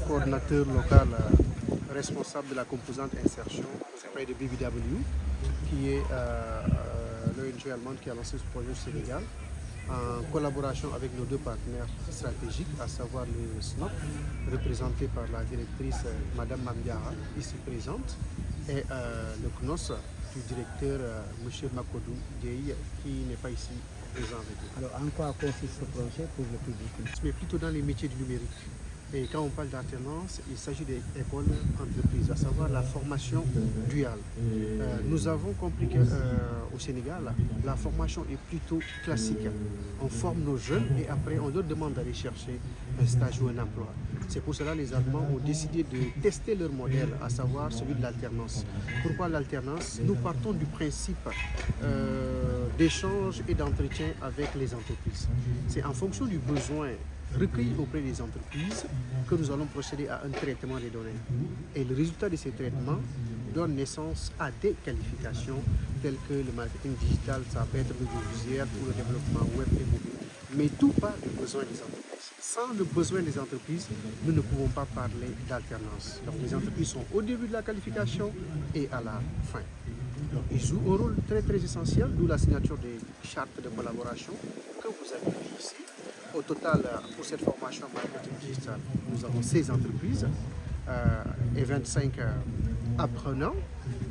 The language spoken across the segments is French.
coordinateur local responsable de la composante insertion auprès de BBW, qui est l'ONG allemande qui a lancé ce projet au Sénégal, en collaboration avec nos deux partenaires stratégiques, à savoir le SNOP, représenté par la directrice Madame Mamdiara, ici présente, et le CNOS du directeur M. Makodou Gueye, qui n'est pas ici présent avec nous. Alors, en quoi consiste ce projet pour le public? Mais plutôt dans les métiers du numérique. Et quand on parle d'alternance, il s'agit des écoles entreprises, à savoir la formation duale. Nous avons compris qu'au Sénégal, la formation est plutôt classique. On forme nos jeunes et après on leur demande d'aller chercher un stage ou un emploi. C'est pour cela que les Allemands ont décidé de tester leur modèle, à savoir celui de l'alternance. Pourquoi l'alternance? Nous partons du principe d'échange et d'entretien avec les entreprises. C'est en fonction du besoin recueillis auprès des entreprises que nous allons procéder à un traitement des données. Et le résultat de ces traitements donne naissance à des qualifications telles que le marketing digital, ça peut être l'audiovisuel ou le développement web et mobile. Mais tout part du besoin des entreprises. Sans le besoin des entreprises, nous ne pouvons pas parler d'alternance. Donc les entreprises sont au début de la qualification et à la fin. Donc, ils jouent un rôle très essentiel, d'où la signature des chartes de collaboration que vous avez vues ici. Au total, pour cette formation marketing digital, nous avons 16 entreprises et 25 apprenants.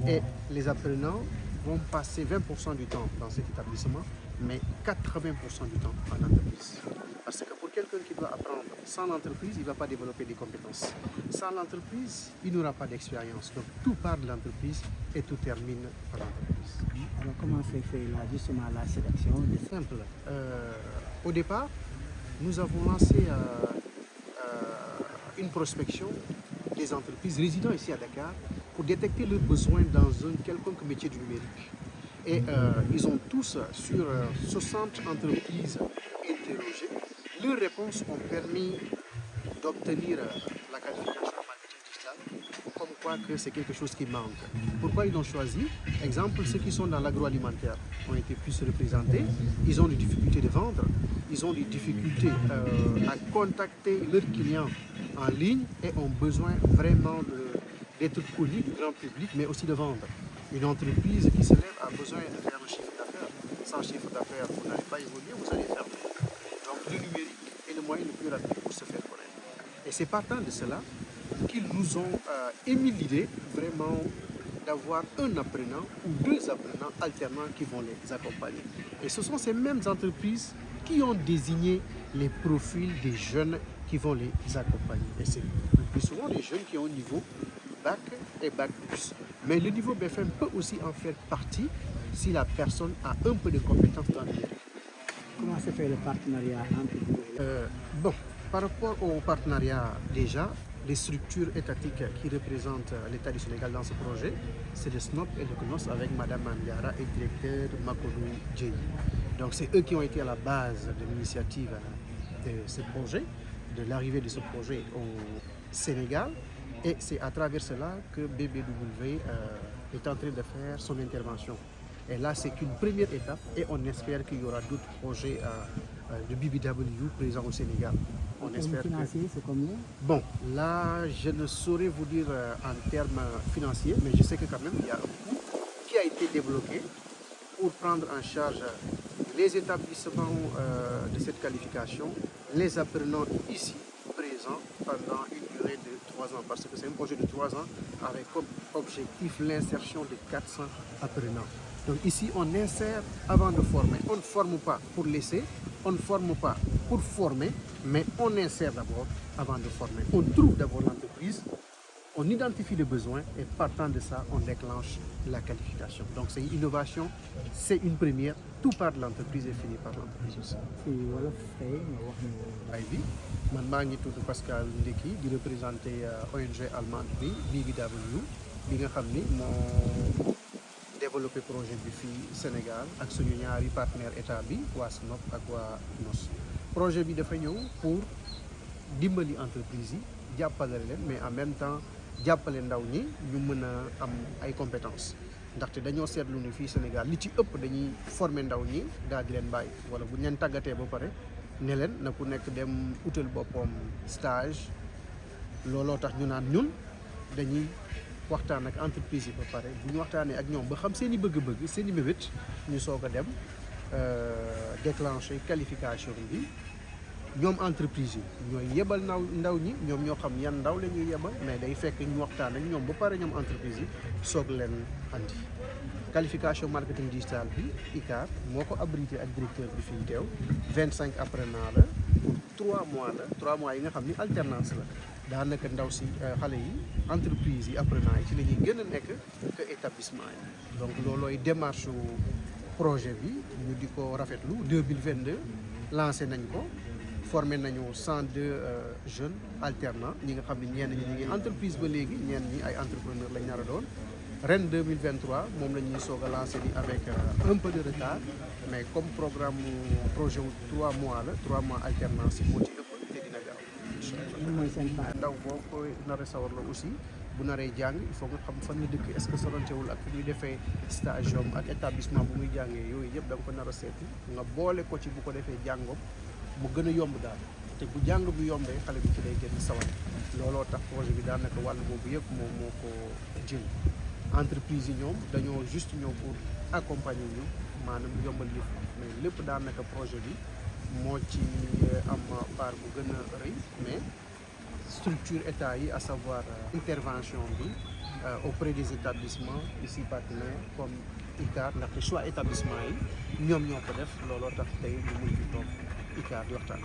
Et les apprenants vont passer 20% du temps dans cet établissement, mais 80% du temps en entreprise. Parce que pour quelqu'un qui doit apprendre sans l'entreprise, il ne va pas développer des compétences. Sans l'entreprise, il n'aura pas d'expérience. Donc tout part de l'entreprise et tout termine par l'entreprise. Alors comment s'est fait là, justement la sélection? Simple. Au départ, nous avons lancé une prospection des entreprises résidant ici à Dakar pour détecter leurs besoins dans un quelconque métier du numérique. Et ils ont tous, sur 60 entreprises interrogées, leurs réponses ont permis d'obtenir la qualification en marketing digital, comme quoi que c'est quelque chose qui manque. Pourquoi ils l'ont choisi? Exemple, ceux qui sont dans l'agroalimentaire ont été plus représentés, ils ont des difficultés de vendre, ils ont des difficultés à contacter leurs clients en ligne et ont besoin vraiment d'être connus du grand public, mais aussi de vendre. Une entreprise qui se lève a besoin de faire un chiffre d'affaires. Sans chiffre d'affaires, vous n'allez pas évoluer, vous allez fermer. Donc le numérique est le moyen le plus rapide pour se faire connaître. Et c'est partant de cela qu'ils nous ont émis l'idée vraiment d'avoir un apprenant ou deux apprenants alternants qui vont les accompagner. Et ce sont ces mêmes entreprises qui ont désigné les profils des jeunes qui vont les accompagner. Et c'est le plus souvent des jeunes qui ont un niveau bac et bac plus. Mais le niveau BFM peut aussi en faire partie si la personne a un peu de compétences dans le numérique. Comment se fait le partenariat entre vous? Bon, par rapport au partenariat déjà, les structures étatiques qui représentent l'État du Sénégal dans ce projet, c'est le SNOP et le CNOS avec Mme Mandiara et le directeur Makodou Gueye. Donc c'est eux qui ont été à la base de l'initiative de ce projet, de l'arrivée de ce projet au Sénégal. Et c'est à travers cela que BBW est en train de faire son intervention. Et là, c'est qu'une première étape et on espère qu'il y aura d'autres projets de BBW présents au Sénégal. On espère financier, c'est combien? Bon, là, je ne saurais vous dire en termes financiers, mais je sais que quand même, il y a un coût qui a été débloqué pour prendre en charge les établissements de cette qualification, les apprenants ici présents pendant une durée de 3 ans, parce que c'est un projet de 3 ans avec comme objectif l'insertion de 400 apprenants. Donc ici, on insère avant de former. On ne forme pas pour laisser, on ne forme pas pour former, mais on insère d'abord avant de former. On trouve d'abord l'entreprise, on identifie le besoin et partant de ça, on déclenche la qualification. Donc c'est une innovation, c'est une première. Tout part de l'entreprise et finit par l'entreprise aussi. Man maa ngi tudd Pascal Ndeki di représenter ONG allemande bi BBW bi nga xam ni moo développé projet bi fii Sénégal ak suñu ñaari partenaire état bi waa SNOP ak waa NOS. Projet bi dafa ñëw pour dimbali entreprise yi jàppale leen mais en même temps jàppale ndaw ñi ñu mën a am ay compétences ndaxte dañoo seetlu ni fii Sénégal li ci ëpp dañuy former ndaw ñi daal di leen bàyyi wala bu ñu leen tàggatee ba pare ne leen na ku nekk dem utal boppam stage looloo tax ñu naan ñun dañuy waxtaan ak entreprise yi ba pare bu ñu waxtaanee ak ñoom ba xam seen i bëgg-bëgg seen i mébét ñu soog a dem déclencher qualification bi. ñoom entreprise yi ñooy yebal ndaw ñi ñoom ñoo xam yan ndaw la ñuy yebal mais day fekk ñu waxtaan ak ñoom ba pare ñoom entreprise yi soog leen andi. qualification marketing digital bi ICAR moo ko abrité ak directeur bi fi ñu teew 25 apprenants la pour 3 mois la 3 mois yi nga xam ni alternance la daanaka ndaw si xale yi entreprise yi apprenants yi ci la ñuy gën a nekk que établissement yi. donc loolooy démarche projet bi ñu di ko rafetlu 2022 lancé nañ ko. formé nañu 102 jeunes alternants ñi nga xam ne ñenn ñi ñu ngi entreprise ba léegi ñenn ñi ay entrepreneur lañ nar a doon ren 2023 moom la ñuy soog a lancé ni avec un peu de retard mais comme programme projet wu 3 mois la 3 mois alternance yi moo ci ëpp te dina gaaw incha allah. mooy seen part. ndaw boo koy nar a sawar la aussi bu naree jàng il faut nga xam fan la dëkk est-ce que sorantewul ak fu muy defee stage am ak établissement bu muy jàngee yooyu yëpp da nga ko nar a seeti nga boole ko ci bu ko defee jàngoom mu gën a yomb daal te bu jàng bi yombee xale bi ci lay gën sawar looloo tax projet bi daanaka wàll boobu yëpp moom moo ko jël entreprise yi ñoom dañoo juste ñëw pour accompagner ñu maanaam yombal yëf mais lépp daanaka projet bi moo ci am part bu gën a rëy mais structure état yi à savoir intervention bi auprès des établissements ici partenaires comme ICAR ndaxte choix établissement yi ñoom ñoo ko def looloo tax tey ñu mun fi toog ICAR di waxtaan.